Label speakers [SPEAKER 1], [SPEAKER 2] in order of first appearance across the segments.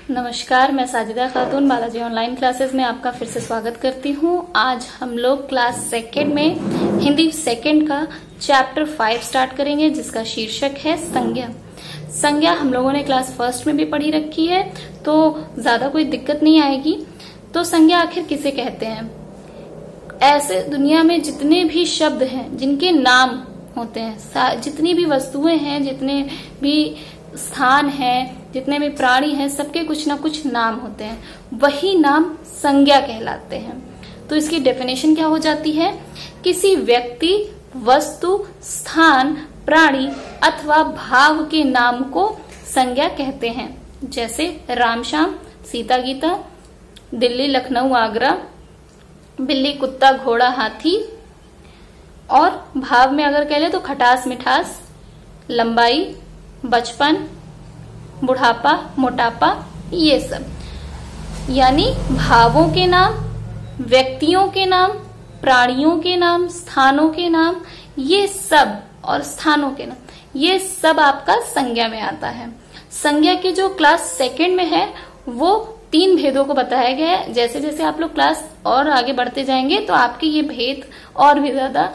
[SPEAKER 1] नमस्कार, मैं साजिदा खातून Balaji online classes में आपका फिर से स्वागत करती हूँ। आज हम लोग क्लास सेकेंड में हिंदी सेकेंड का चैप्टर 5 स्टार्ट करेंगे, जिसका शीर्षक है संज्ञा। संज्ञा हम लोगों ने क्लास फर्स्ट में भी पढ़ी रखी है, तो ज्यादा कोई दिक्कत नहीं आएगी। तो संज्ञा आखिर किसे कहते हैं? ऐसे दुनिया में जितने भी शब्द हैं जिनके नाम होते हैं, जितनी भी वस्तुएं हैं, जितने भी स्थान हैं, जितने भी प्राणी हैं, सबके कुछ ना कुछ नाम होते हैं, वही नाम संज्ञा कहलाते हैं। तो इसकी डेफिनेशन क्या हो जाती है? किसी व्यक्ति, वस्तु, स्थान, प्राणी अथवा भाव के नाम को संज्ञा कहते हैं। जैसे राम श्याम, सीता गीता, दिल्ली लखनऊ आगरा, बिल्ली कुत्ता घोड़ा हाथी। और भाव में अगर कह ले तो खटास मिठास, लंबाई, बचपन, बुढ़ापा, मोटापा, ये सब। यानी भावों के नाम, व्यक्तियों के नाम, प्राणियों के नाम, स्थानों के नाम, ये सब, और स्थानों के नाम, ये सब आपका संज्ञा में आता है। संज्ञा के जो क्लास सेकेंड में है वो 3 भेदों को बताया गया है। जैसे जैसे आप लोग क्लास और आगे बढ़ते जाएंगे तो आपके ये भेद और भी ज्यादा,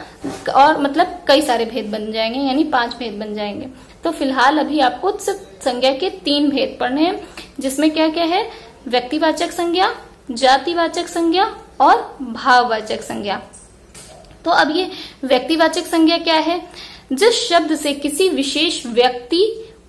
[SPEAKER 1] और मतलब कई सारे भेद बन जाएंगे, यानी 5 भेद बन जाएंगे। तो फिलहाल अभी आपको सिर्फ संज्ञा के 3 भेद पढ़ने हैं, जिसमें क्या क्या है? व्यक्तिवाचक संज्ञा, जातिवाचक संज्ञा और भाववाचक संज्ञा। तो अब ये व्यक्तिवाचक संज्ञा क्या है? जिस शब्द से किसी विशेष व्यक्ति,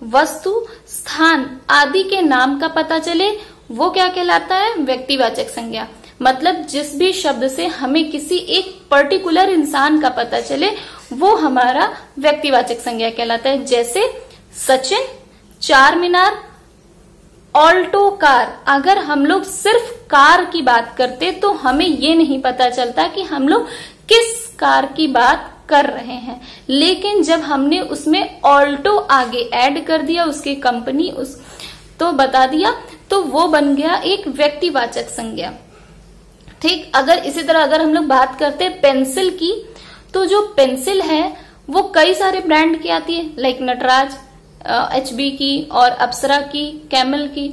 [SPEAKER 1] वस्तु, स्थान आदि के नाम का पता चले वो क्या कहलाता है? व्यक्तिवाचक संज्ञा। मतलब जिस भी शब्द से हमें किसी एक पर्टिकुलर इंसान का पता चले वो हमारा व्यक्तिवाचक संज्ञा कहलाता है। जैसे सचिन, चार मीनार, ऑल्टो कार। अगर हम लोग सिर्फ कार की बात करते तो हमें ये नहीं पता चलता कि हम लोग किस कार की बात कर रहे हैं, लेकिन जब हमने उसमें ऑल्टो आगे ऐड कर दिया, उसकी कंपनी उस तो बता दिया, तो वो बन गया एक व्यक्तिवाचक संज्ञा। ठीक। अगर इसी तरह अगर हम लोग बात करते हैं पेंसिल की, तो जो पेंसिल है वो कई सारे ब्रांड की आती है, लाइक नटराज, HB की, और अप्सरा की, कैमल की।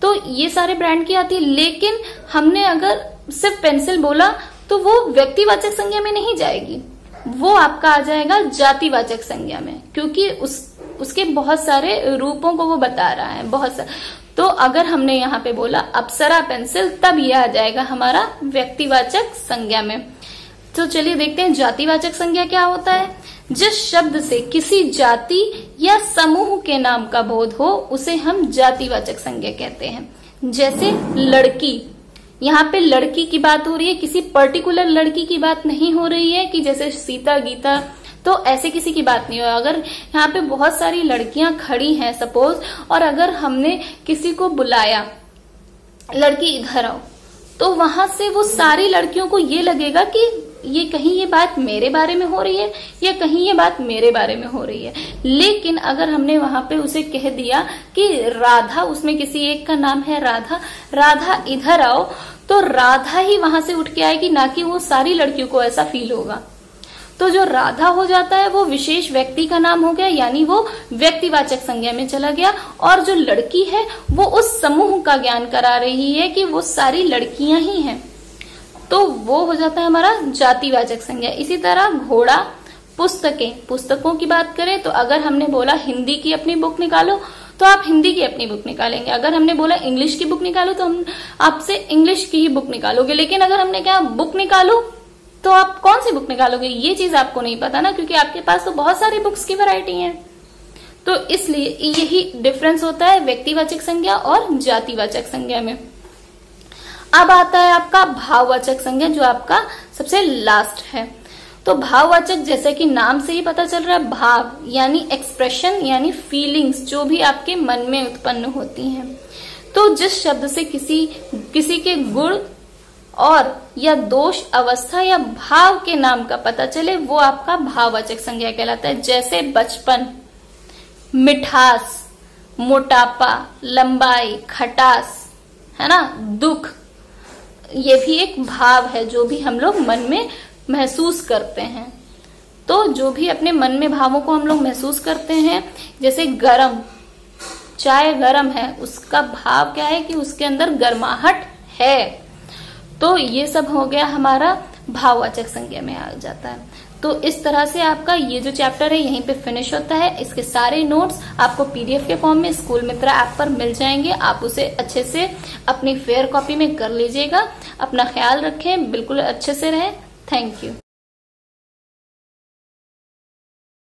[SPEAKER 1] तो ये सारे ब्रांड की आती है, लेकिन हमने अगर सिर्फ पेंसिल बोला तो वो व्यक्तिवाचक संज्ञा में नहीं जाएगी, वो आपका आ जाएगा जातिवाचक संज्ञा में, क्योंकि उसके बहुत सारे रूपों को वो बता रहा है, बहुत सारे। तो अगर हमने यहाँ पे बोला अप्सरा पेंसिल, तब यह आ जाएगा हमारा व्यक्तिवाचक संज्ञा में। तो चलिए देखते हैं जातिवाचक संज्ञा क्या होता है। जिस शब्द से किसी जाति या समूह के नाम का बोध हो उसे हम जातिवाचक संज्ञा कहते हैं। जैसे लड़की, यहाँ पे लड़की की बात हो रही है, किसी पर्टिकुलर लड़की की बात नहीं हो रही है कि जैसे सीता गीता, तो ऐसे किसी की बात नहीं हो। अगर यहाँ पे बहुत सारी लड़कियां खड़ी हैं सपोज, और अगर हमने किसी को बुलाया लड़की इधर आओ, तो वहां से वो सारी लड़कियों को ये लगेगा कि ये कहीं ये बात मेरे बारे में हो रही है या कहीं ये बात मेरे बारे में हो रही है। लेकिन अगर हमने वहां पे उसे कह दिया कि राधा, उसमें किसी एक का नाम है राधा, राधा इधर आओ, तो राधा ही वहां से उठ के आएगी, ना कि वो सारी लड़कियों को ऐसा फील होगा। तो जो राधा हो जाता है वो विशेष व्यक्ति का नाम हो गया, यानी वो व्यक्तिवाचक संज्ञा में चला गया। और जो लड़की है वो उस समूह का ज्ञान करा रही है कि वो सारी लड़कियां ही हैं, तो वो हो जाता है हमारा जातिवाचक संज्ञा। इसी तरह घोड़ा, पुस्तकें, पुस्तकों की बात करें तो अगर हमने बोला हिंदी की अपनी बुक निकालो तो आप हिंदी की अपनी बुक निकालेंगे। अगर हमने बोला इंग्लिश की बुक निकालो तो हम आपसे इंग्लिश की ही बुक निकालोगे। लेकिन अगर हमने कहा बुक निकालो तो आप कौन सी बुक निकालोगे, ये चीज आपको नहीं पता ना, क्योंकि आपके पास तो बहुत सारी बुक्स की वैरायटी है। तो इसलिए यही डिफरेंस होता है व्यक्तिवाचक संज्ञा और जातिवाचक संज्ञा में। अब आता है आपका भाववाचक संज्ञा, जो आपका सबसे लास्ट है। तो भाववाचक, जैसे कि नाम से ही पता चल रहा है, भाव यानी एक्सप्रेशन, यानी फीलिंग्स, जो भी आपके मन में उत्पन्न होती हैं। तो जिस शब्द से किसी के गुण और या दोष, अवस्था या भाव के नाम का पता चले वो आपका भाववाचक संज्ञा कहलाता है। जैसे बचपन, मिठास, मोटापा, लंबाई, खटास, है ना, दुख, ये भी एक भाव है जो भी हम लोग मन में महसूस करते हैं। तो जो भी अपने मन में भावों को हम लोग महसूस करते हैं, जैसे गरम, चाय गर्म है, उसका भाव क्या है कि उसके अंदर गर्माहट है। तो ये सब हो गया हमारा भाववाचक संज्ञा में आ जाता है। तो इस तरह से आपका ये जो चैप्टर है यहीं पे फिनिश होता है। इसके सारे नोट्स आपको पीडीएफ के फॉर्म में स्कूल मित्रा ऐप पर मिल जाएंगे। आप उसे अच्छे से अपनी फेयर कॉपी में कर लीजिएगा। अपना ख्याल रखें, बिल्कुल अच्छे से रहें। Thank you.